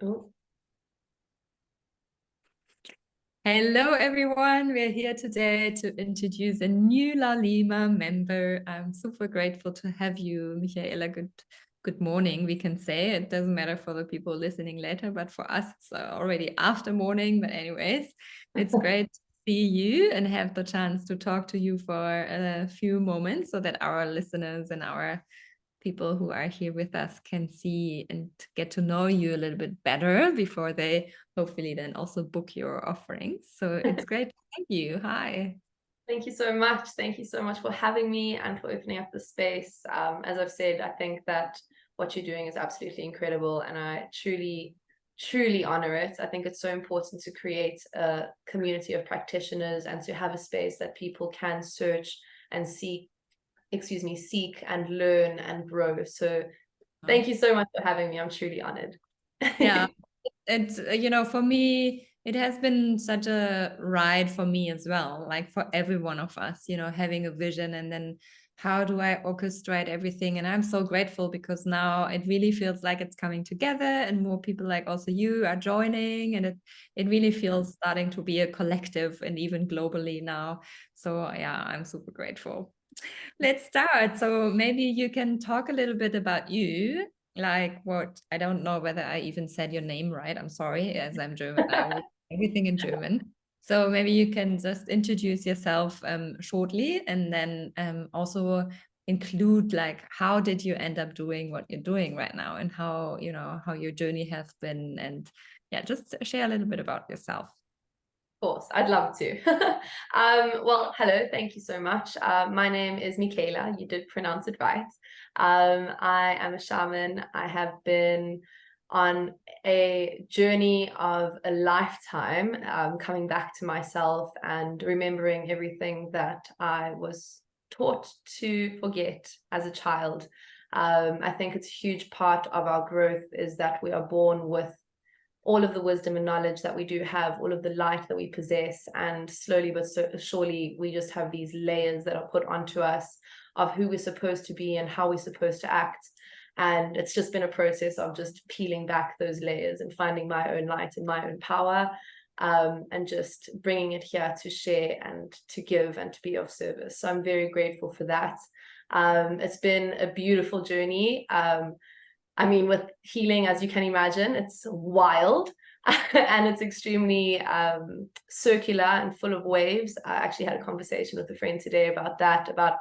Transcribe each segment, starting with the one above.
Oh, Hello, everyone. We're here today to introduce a new LAULIMA member. I'm super grateful to have you, Michaela. Good morning, we can say. It doesn't matter for the people listening later, but for us, it's already after morning. But anyways, it's great to see you and have the chance to talk to you for a few moments so that our listeners and our people who are here with us can see and get to know you a little bit better before they hopefully then also book your offerings. So it's great. Thank you. Hi. thank you so much. Thank you so much for having me and for opening up the space. As I've said, I think that what you're doing is absolutely incredible, and I truly honor it. I think it's so important to create a community of practitioners and to have a space that people can search and seek and learn and grow. So thank you so much for having me. I'm truly honored. Yeah, it's for me it has been such a ride for me as well, like for every one of us, having a vision and then how do I orchestrate everything. And I'm so grateful because now it really feels like it's coming together and more people like also you are joining, and it really feels starting to be a collective and even globally now. So yeah, I'm super grateful. Let's start. So maybe you can talk a little bit about you. Like what, I don't know whether I even said your name right. I'm sorry, as I'm German. I always everything in German. So maybe you can just introduce yourself shortly, and then also include like how did you end up doing what you're doing right now, and how your journey has been, and yeah, just share a little bit about yourself. Course, I'd love to. Well, hello, thank you so much. My name is Michaela. You did pronounce it right. I am a shaman. I have been on a journey of a lifetime, coming back to myself and remembering everything that I was taught to forget as a child. I think it's a huge part of our growth is that we are born with all of the wisdom and knowledge that we do have, all of the light that we possess, and slowly but surely we just have these layers that are put onto us of who we're supposed to be and how we're supposed to act. And it's just been a process of just peeling back those layers and finding my own light and my own power, and just bringing it here to share and to give and to be of service. So I'm very grateful for that. It's been a beautiful journey. I mean, with healing, as you can imagine, it's wild and it's extremely circular and full of waves. I actually had a conversation with a friend today about that, about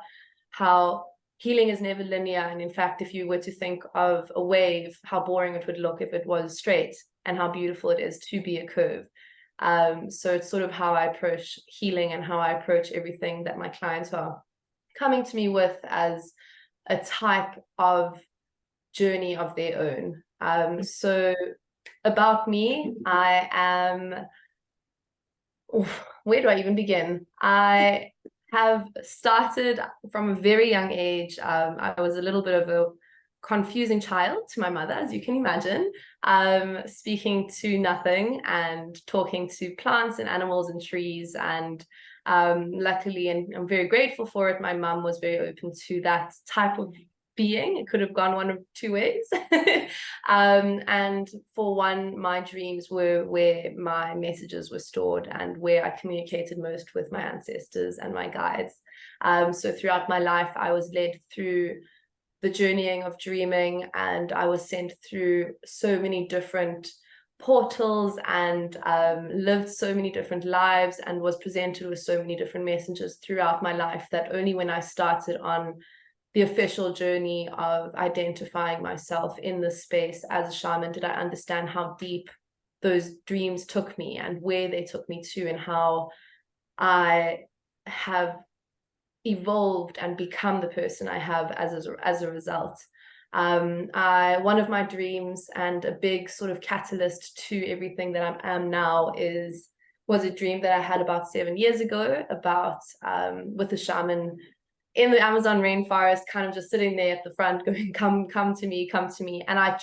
how healing is never linear. And in fact, if you were to think of a wave, how boring it would look if it was straight, and how beautiful it is to be a curve. So it's sort of how I approach healing and how I approach everything that my clients are coming to me with as a type of journey of their own. So about me, I am, where do I even begin? I have started from a very young age. I was a little bit of a confusing child to my mother, as you can imagine, speaking to nothing and talking to plants and animals and trees. And luckily, and I'm very grateful for it, my mum was very open to that type of being. It could have gone one of two ways. And for one, my dreams were where my messages were stored and where I communicated most with my ancestors and my guides. So throughout my life, I was led through the journeying of dreaming, and I was sent through so many different portals and lived so many different lives and was presented with so many different messages throughout my life that only when I started on the official journey of identifying myself in this space as a shaman did I understand how deep those dreams took me and where they took me to, and how I have evolved and become the person I have as a result. One of my dreams and a big sort of catalyst to everything that I am now was a dream that I had about 7 years ago about with a shaman in the Amazon rainforest, kind of just sitting there at the front going, come to me, come to me. And at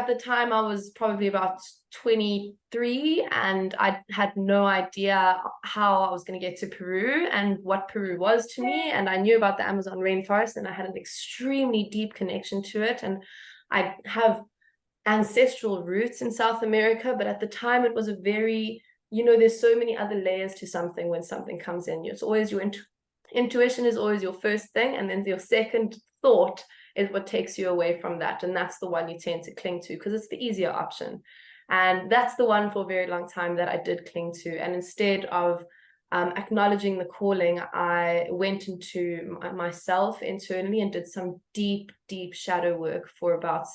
the time I was probably about 23, and I had no idea how I was going to get to Peru and what Peru was to me. And I knew about the Amazon rainforest, and I had an extremely deep connection to it. And I have ancestral roots in South America, but at the time it was a very, there's so many other layers to something when something comes in. It's always your intuition is always your first thing, and then your second thought is what takes you away from that, and that's the one you tend to cling to because it's the easier option. And that's the one for a very long time that I did cling to. And instead of acknowledging the calling, I went into myself internally and did some deep shadow work for about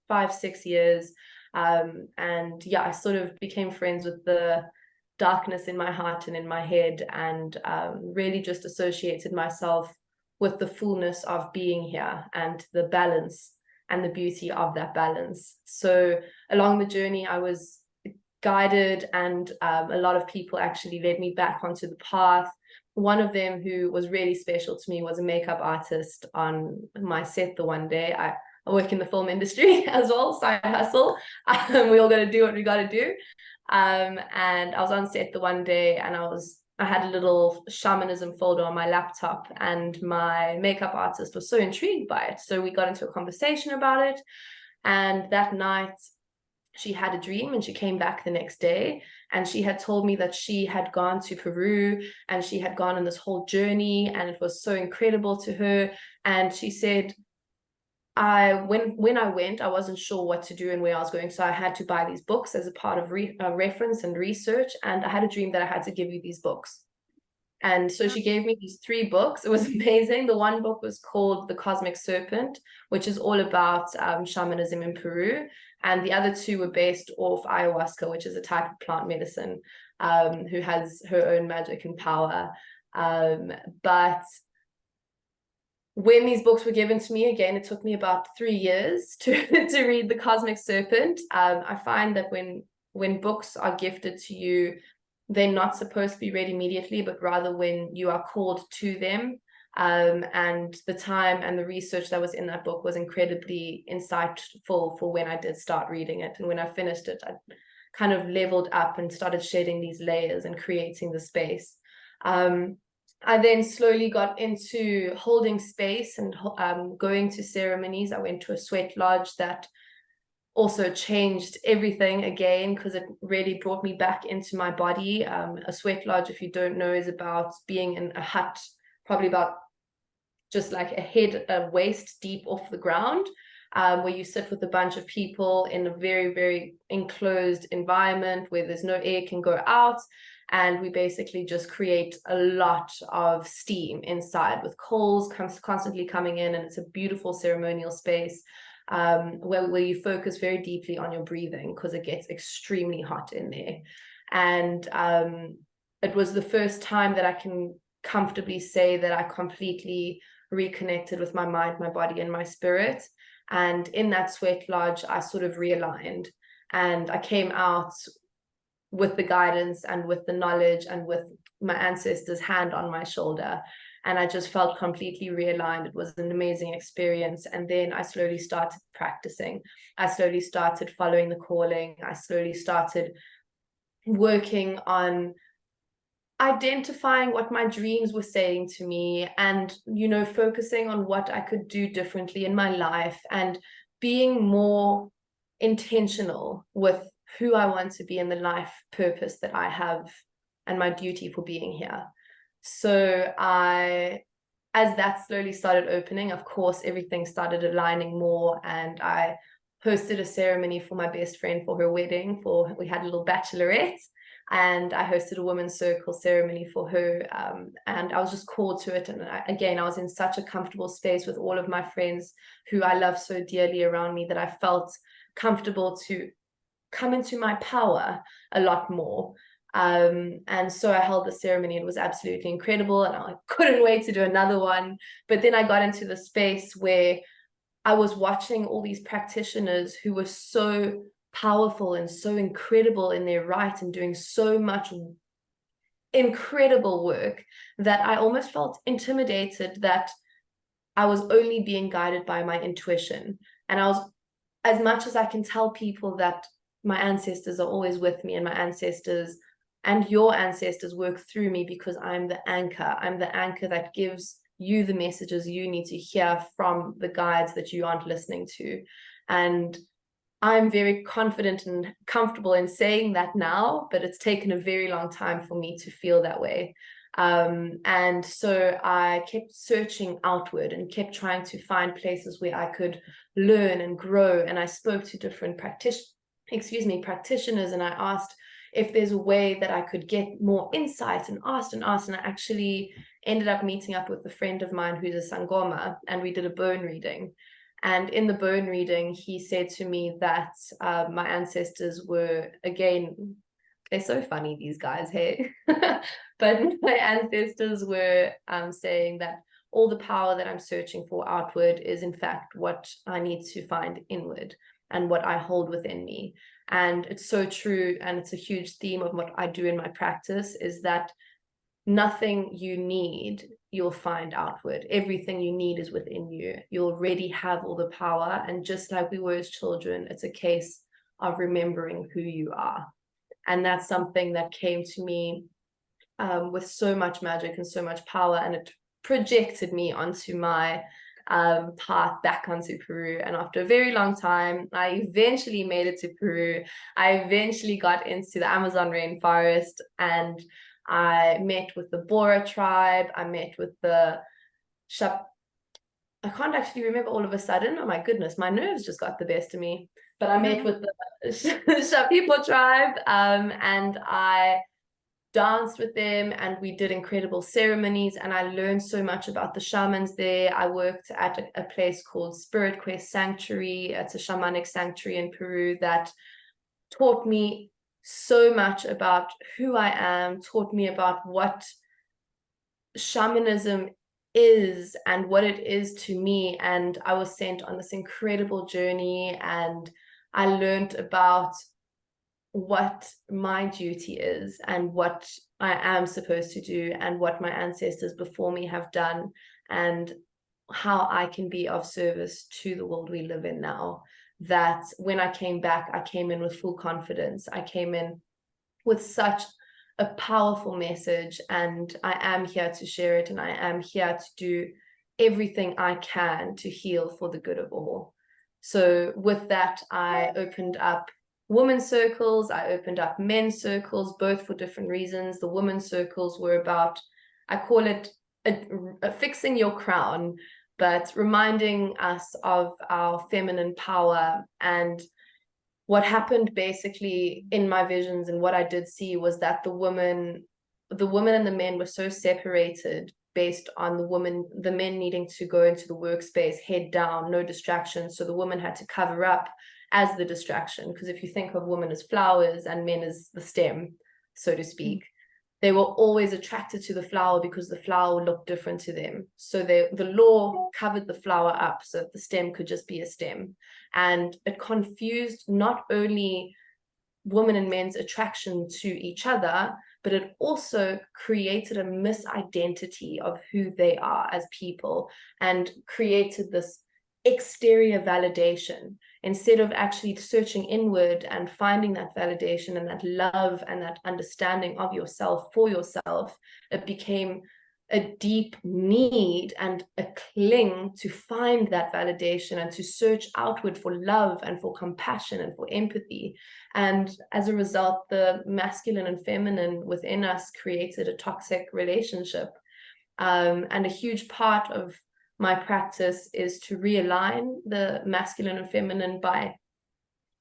5-6 years. And yeah, I sort of became friends with the darkness in my heart and in my head, and really just associated myself with the fullness of being here and the balance and the beauty of that balance. So along the journey, I was guided, and a lot of people actually led me back onto the path. One of them, who was really special to me, was a makeup artist on my set the one day. I work in the film industry as well, side hustle. We all got to do what we got to do. And I was on set the one day, and I had a little shamanism folder on my laptop, and my makeup artist was so intrigued by it. So we got into a conversation about it. And that night, she had a dream, and she came back the next day, and she had told me that she had gone to Peru, and she had gone on this whole journey, and it was so incredible to her. And she said, when I went, I wasn't sure what to do and where I was going, so I had to buy these books as a part of reference and research, and I had a dream that I had to give you these books. And so she gave me these 3 books. It was amazing. The one book was called The Cosmic Serpent, which is all about shamanism in Peru. And the other 2 were based off ayahuasca, which is a type of plant medicine, who has her own magic and power. But when these books were given to me, again, it took me about 3 years to read The Cosmic Serpent. I find that when books are gifted to you, they're not supposed to be read immediately, but rather when you are called to them. And the time and the research that was in that book was incredibly insightful for when I did start reading it. And when I finished it, I kind of leveled up and started shedding these layers and creating the space. I then slowly got into holding space and going to ceremonies. I went to a sweat lodge that also changed everything again, because it really brought me back into my body. A sweat lodge, if you don't know, is about being in a hut, probably about just like a waist deep off the ground, where you sit with a bunch of people in a very, very enclosed environment where there's no air can go out. And we basically just create a lot of steam inside with coals constantly coming in. And it's a beautiful ceremonial space where you focus very deeply on your breathing, because it gets extremely hot in there. And it was the first time that I can comfortably say that I completely reconnected with my mind, my body, and my spirit. And in that sweat lodge, I sort of realigned, and I came out with the guidance and with the knowledge and with my ancestors' hand on my shoulder. And I just felt completely realigned. It was an amazing experience. And then I slowly started practicing. I slowly started following the calling. I slowly started working on identifying what my dreams were saying to me, and, focusing on what I could do differently in my life, and being more intentional with who I want to be in the life purpose that I have and my duty for being here. So as that slowly started opening, of course, everything started aligning more, and I hosted a ceremony for my best friend for her wedding. We had a little bachelorette, and I hosted a women's circle ceremony for her, and I was just called to it. And I was in such a comfortable space with all of my friends who I love so dearly around me, that I felt comfortable to come into my power a lot more. And so I held the ceremony. It was absolutely incredible, and I couldn't wait to do another one. But then I got into the space where I was watching all these practitioners who were so powerful and so incredible in their right, and doing so much incredible work, that I almost felt intimidated that I was only being guided by my intuition. And as much as I can tell people that my ancestors are always with me, and my ancestors and your ancestors work through me, because I'm the anchor. I'm the anchor that gives you the messages you need to hear from the guides that you aren't listening to. And I'm very confident and comfortable in saying that now, but it's taken a very long time for me to feel that way. And so I kept searching outward and kept trying to find places where I could learn and grow. And I spoke to different practitioners, and I asked if there's a way that I could get more insight, and asked, and I actually ended up meeting up with a friend of mine who's a Sangoma, and we did a bone reading. And in the bone reading, he said to me that my ancestors were, again, they're so funny, these guys, hey? But my ancestors were saying that all the power that I'm searching for outward is, in fact, what I need to find inward and what I hold within me. And it's so true. And it's a huge theme of what I do in my practice, is that nothing you need, you'll find outward. Everything you need is within you. You already have all the power. And just like we were as children, it's a case of remembering who you are. And that's something that came to me with so much magic and so much power. And it projected me onto my path back onto Peru. And after a very long time, I eventually made it to Peru. I eventually got into the Amazon rainforest, and I met with the Bora tribe. I met with the I can't actually remember all of a sudden. Oh my goodness, my nerves just got the best of me. But I met with the Shapipo tribe, and I danced with them, and we did incredible ceremonies, and I learned so much about the shamans there. I worked at a place called Spirit Quest Sanctuary. It's a shamanic sanctuary in Peru that taught me so much about who I am, taught me about what shamanism is and what it is to me. And I was sent on this incredible journey, and I learned about what my duty is and what I am supposed to do and what my ancestors before me have done, and how I can be of service to the world we live in now. That when I came back, I came in with full confidence. I came in with such a powerful message, and I am here to share it, and I am here to do everything I can to heal for the good of all. So with that, I opened up women's circles, I opened up men's circles, both for different reasons. The women's circles were about, I call it a fixing your crown, but reminding us of our feminine power. And what happened basically in my visions and what I did see was that the women and the men were so separated based on the men needing to go into the workspace, head down, no distractions. So the woman had to cover up as the distraction. Because if you think of women as flowers and men as the stem, so to speak, they were always attracted to the flower because the flower looked different to them. So the law covered the flower up so that the stem could just be a stem. And it confused not only women and men's attraction to each other, but it also created a misidentity of who they are as people, and created this exterior validation instead of actually searching inward and finding that validation and that love and that understanding of yourself for yourself. It became a deep need and a cling to find that validation and to search outward for love and for compassion and for empathy. And as a result, the masculine and feminine within us created a toxic relationship. And a huge part of my practice is to realign the masculine and feminine by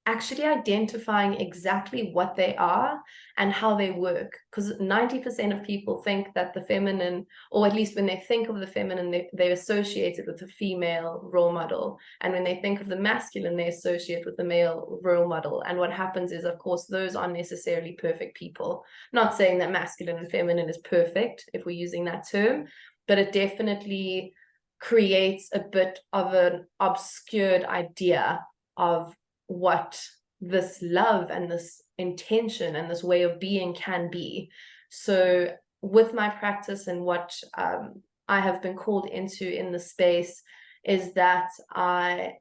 actually identifying exactly what they are and how they work. Because 90% of people think that the feminine, or at least when they think of the feminine, they associate it with a female role model. And when they think of the masculine, they associate with the male role model. And what happens is, of course, those aren't necessarily perfect people. Not saying that masculine and feminine is perfect, if we're using that term, but it definitely creates a bit of an obscured idea of what this love and this intention and this way of being can be. So with my practice and what I have been called into in the space is that I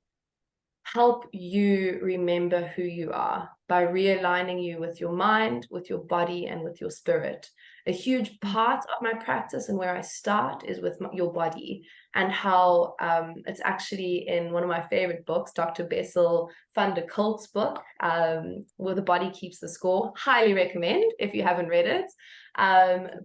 help you remember who you are. by realigning you with your mind, with your body, and with your spirit. A huge part of my practice and where I start is with your body, and how it's actually in one of my favorite books, Dr. Bessel van der Kolk's book, Where the Body Keeps the Score. Highly recommend if you haven't read it.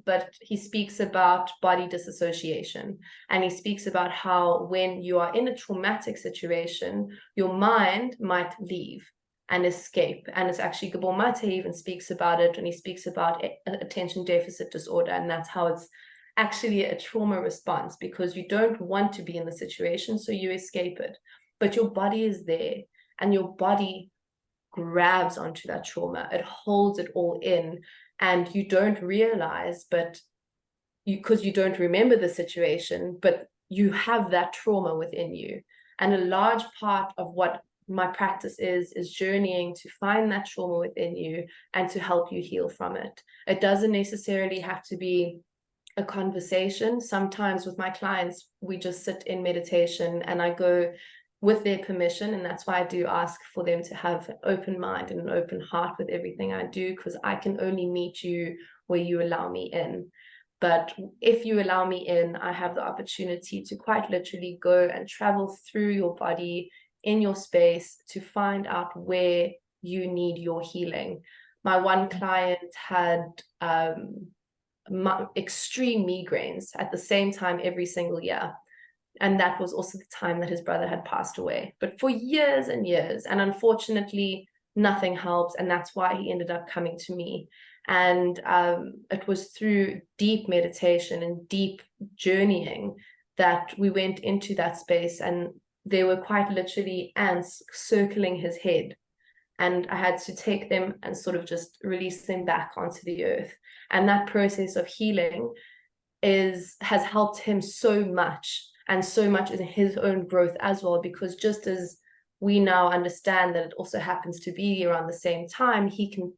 But he speaks about body disassociation, and he speaks about how when you are in a traumatic situation, your mind might leave and escape. And it's actually Gabor Mate even speaks about it, and he speaks about attention deficit disorder, and that's how it's actually a trauma response, because you don't want to be in the situation, so you escape it. But your body is there, and your body grabs onto that trauma. It holds it all in, and you don't realize, but because you don't remember the situation, but you have that trauma within you. And a large part of what my practice is journeying to find that trauma within you and to help you heal from it. It doesn't necessarily have to be a conversation. Sometimes with my clients, we just sit in meditation and I go with their permission, and that's why I do ask for them to have an open mind and an open heart with everything I do, because I can only meet you where you allow me in. But if you allow me in, I have the opportunity to quite literally go and travel through your body in your space to find out where you need your healing. My one client had extreme migraines at the same time every single year. And that was also the time that his brother had passed away. But for years and years, and unfortunately, nothing helped. And that's why he ended up coming to me. And it was through deep meditation and deep journeying that we went into that space. And there were quite literally ants circling his head. And I had to take them and sort of just release them back onto the earth. And that process of healing has helped him so much, and so much in his own growth as well, because just as we now understand that it also happens to be around the same time, he can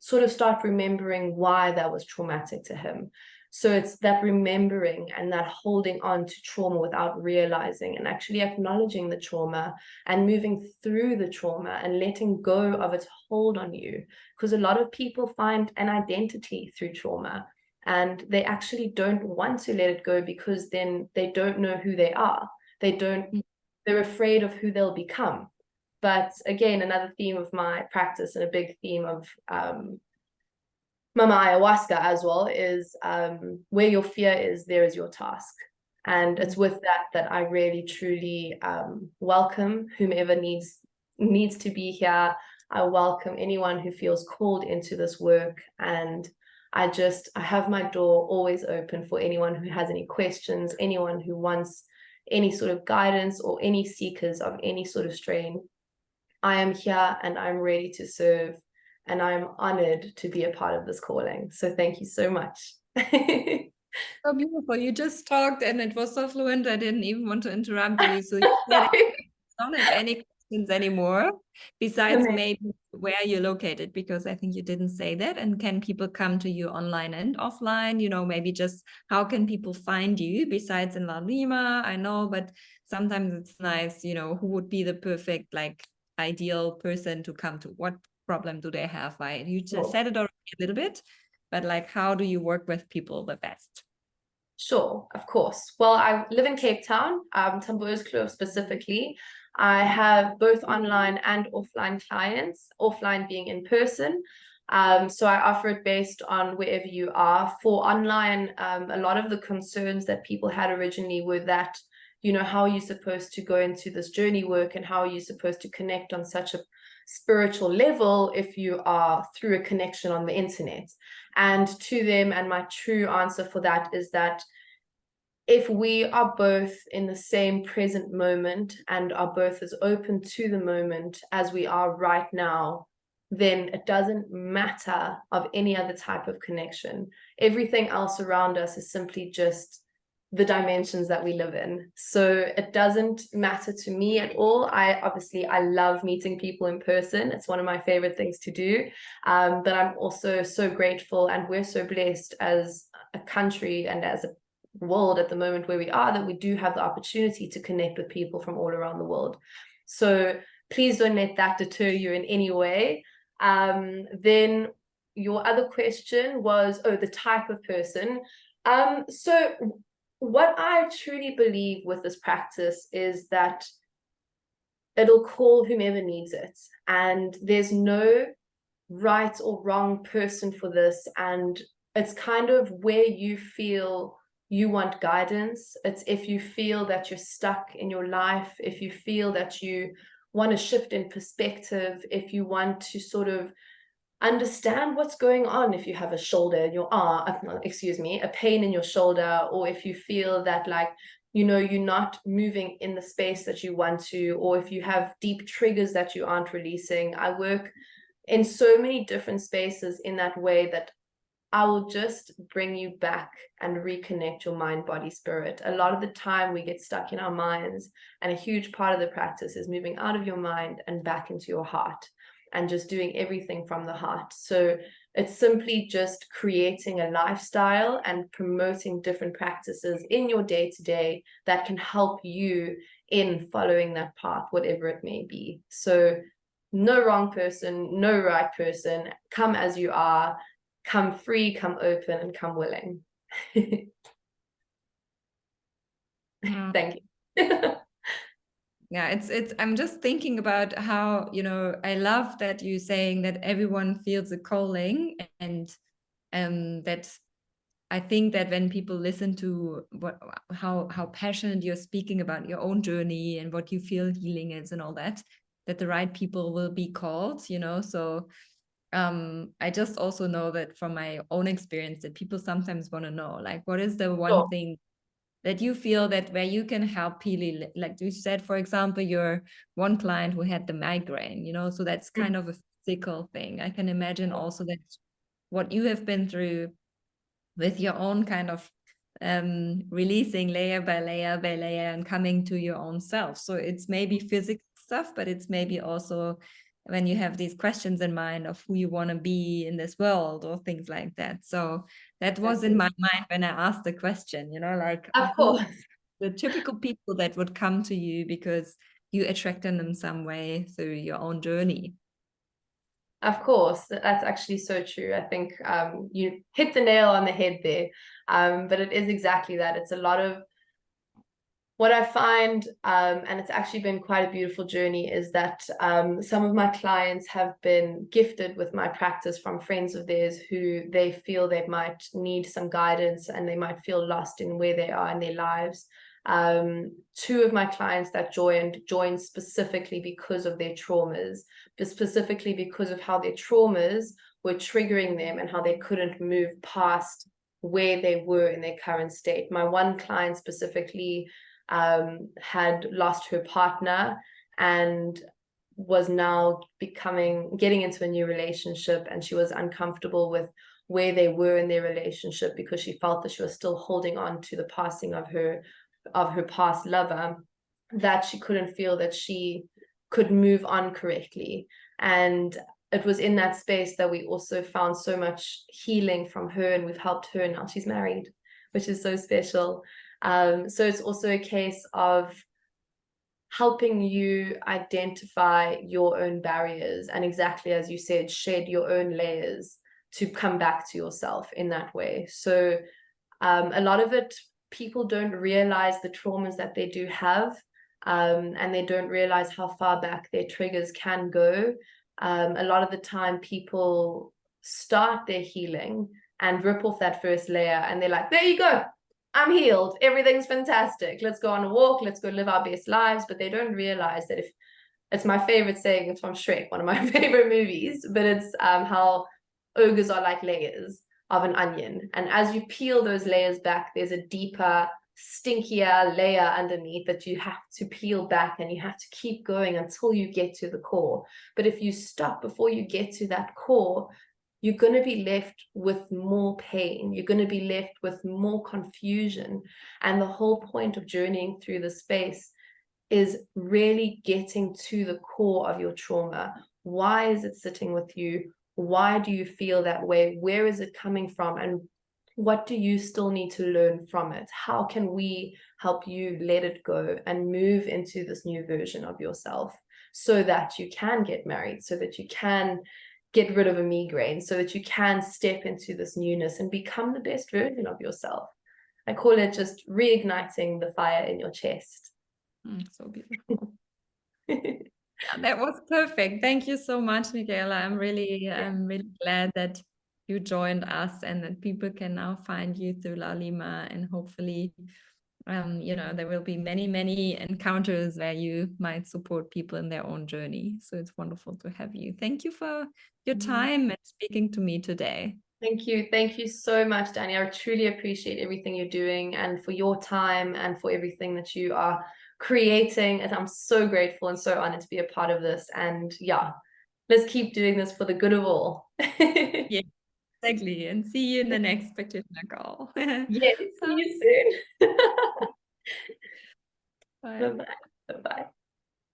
sort of start remembering why that was traumatic to him. So it's that remembering and that holding on to trauma without realizing, and actually acknowledging the trauma and moving through the trauma and letting go of its hold on you. Because a lot of people find an identity through trauma, and they actually don't want to let it go, because then they don't know who they are. They're afraid of who they'll become. But again, another theme of my practice and a big theme of Mama Ayahuasca as well is where your fear is, there is your task. And it's with that I really truly welcome whomever needs to be here. I welcome anyone who feels called into this work, and I have my door always open for anyone who has any questions, anyone who wants any sort of guidance, or any seekers of any sort of strain. I am here and I'm ready to serve, and I'm honored to be a part of this calling. So thank you so much. So beautiful. You just talked and it was so fluent. I didn't even want to interrupt you. So you said don't have any questions anymore, besides maybe where you're located, because I think you didn't say that. And can people come to you online and offline? Maybe just how can people find you besides in LAULIMA? I know, but sometimes it's nice, who would be the perfect, ideal person to come to? What problem do they have? You just said it already a little bit, but how do you work with people the best? Sure, of course. Well, I live in Cape Town, Tamboerskloof specifically. I have both online and offline clients, offline being in person. So I offer it based on wherever you are. For online, a lot of the concerns that people had originally were that, how are you supposed to go into this journey work, and how are you supposed to connect on such a spiritual level if you are through a connection on the internet? And to them, and my true answer for that is that if we are both in the same present moment and are both as open to the moment as we are right now, then it doesn't matter of any other type of connection. Everything else around us is simply just the dimensions that we live in. So it doesn't matter to me at all. I love meeting people in person. It's one of my favorite things to do. But I'm also so grateful, and we're so blessed as a country and as a world at the moment where we are, that we do have the opportunity to connect with people from all around the world. So please don't let that deter you in any way. Then your other question was, oh, the type of person. So what I truly believe with this practice is that it'll call whomever needs it. And there's no right or wrong person for this. And it's kind of where you feel you want guidance. It's if you feel that you're stuck in your life, if you feel that you want to shift in perspective, if you want to sort of understand what's going on, if you have a shoulder in your arm, excuse me, a pain in your shoulder, or if you feel that, like, you know, you're not moving in the space that you want to, or if you have deep triggers that you aren't releasing. I work in so many different spaces in that way that I will just bring you back and reconnect your mind, body, spirit. A lot of the time we get stuck in our minds, and a huge part of the practice is moving out of your mind and back into your heart, and just doing everything from the heart. So it's simply just creating a lifestyle and promoting different practices in your day-to-day that can help you in following that path, whatever it may be. So no wrong person, no right person. Come as you are, come free, come open, and come willing. Thank you. Yeah, it's I'm just thinking about how, you know, I love that you're saying that everyone feels a calling, and that I think that when people listen to how passionate you're speaking about your own journey and what you feel healing is and all that, that the right people will be called, you know. So I just also know that from my own experience that people sometimes want to know, like, what is the one thing that you feel that where you can help people, like you said, for example, your one client who had the migraine, you know, so that's kind of a physical thing. I can imagine also that what you have been through with your own kind of releasing layer by layer by layer and coming to your own self. So it's maybe physical stuff, but it's maybe also when you have these questions in mind of who you want to be in this world or things like that. So that was in my mind when I asked the question, you know, like, Of course. the typical people that would come to you because you attracted them some way through your own journey. Of course, that's actually so true. I think you hit the nail on the head there. But it is exactly that. It's a lot of what I find, and it's actually been quite a beautiful journey, is that some of my clients have been gifted with my practice from friends of theirs who they feel they might need some guidance and they might feel lost in where they are in their lives. Two of my clients that joined specifically because of their traumas, but specifically because of how their traumas were triggering them and how they couldn't move past where they were in their current state. My one client specifically had lost her partner and was now getting into a new relationship, and she was uncomfortable with where they were in their relationship because she felt that she was still holding on to the passing of her past lover, that she couldn't feel that she could move on correctly. And it was in that space that we also found so much healing from her, and we've helped her. Now she's married, which is so special. So it's also a case of helping you identify your own barriers and, exactly as you said, shed your own layers to come back to yourself in that way. So a lot of it, people don't realize the traumas that they do have, and they don't realize how far back their triggers can go. A lot of the time people start their healing and rip off that first layer, and they're like, there you go, I'm healed, everything's fantastic, let's go on a walk, let's go live our best lives. But they don't realize that, if it's my favorite saying, it's from Shrek, one of my favorite movies, but it's how ogres are like layers of an onion, and as you peel those layers back, there's a deeper, stinkier layer underneath that you have to peel back, and you have to keep going until you get to the core. But if you stop before you get to that core, you're going to be left with more pain, you're going to be left with more confusion. And the whole point of journeying through the space is really getting to the core of your trauma. Why is it sitting with you? Why do you feel that way? Where is it coming from? And what do you still need to learn from it? How can we help you let it go and move into this new version of yourself, so that you can get married, so that you can get rid of a migraine so that you can step into this newness and become the best version of yourself. I call it just reigniting the fire in your chest. So beautiful. Yeah, that was perfect. Thank you so much, Michaela. I'm really glad that you joined us and that people can now find you through LAULIMA, and hopefully, you know, there will be many encounters where you might support people in their own journey. So it's wonderful to have you. Thank you for your time and speaking to me today. Thank you. Thank you so much, Danny. I truly appreciate everything you're doing and for your time and for everything that you are creating. And I'm so grateful and so honored to be a part of this. And yeah, let's keep doing this for the good of all. Yeah, exactly. And see you in the next practitioner call. Yes, see you soon. Bye. Bye-bye. Bye-bye.